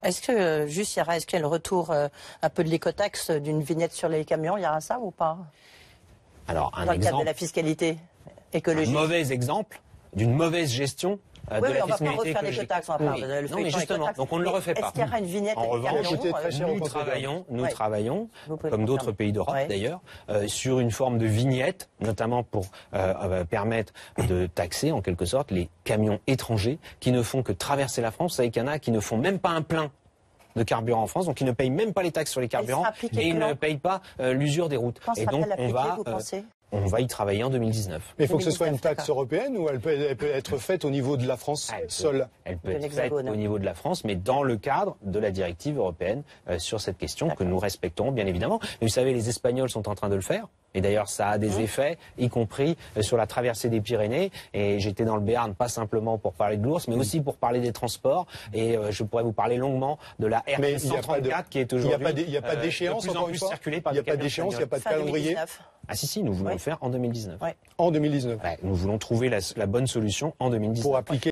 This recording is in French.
Est-ce que, juste, est-ce qu'il y a le retour un peu de l'écotaxe, d'une vignette sur les camions, il y aura ça ou pas? Alors, dans le cadre de la fiscalité écologique. Un mauvais exemple d'une mauvaise gestion de la fiscalité écologique. On va pas refaire l'écotaxe, Non, mais justement, donc on ne le refait pas. Est-ce qu'il y aura une vignette? En revanche, nous travaillons, comme d'autres pays d'Europe d'ailleurs, sur une forme de vignette, notamment pour permettre de taxer en quelque sorte les camions étrangers qui ne font que traverser la France. Vous savez qu'il y en a qui ne font même pas un plein de carburant en France, donc ils ne payent même pas les taxes sur les carburants et ils ne payent pas l'usure des routes. Et donc on va y travailler en 2019. Mais il faut que ce soit une taxe européenne ou elle peut être faite au niveau de la France seule? Elle peut être faite au niveau de la France, mais dans le cadre de la directive européenne sur cette question que nous respectons bien évidemment. Mais vous savez, les Espagnols sont en train de le faire. Et d'ailleurs, ça a des effets, y compris sur la traversée des Pyrénées. Et j'étais dans le Béarn, pas simplement pour parler de l'ours, mais aussi pour parler des transports. Et je pourrais vous parler longuement de la RT 134 qui est aujourd'hui il n'y a pas d'échéance, encore une fois. Il n'y a pas d'échéance, il n'y a pas de calendrier. Ah si, nous voulons le faire en 2019. En 2019. Nous voulons trouver la bonne solution en 2019. Pour appliquer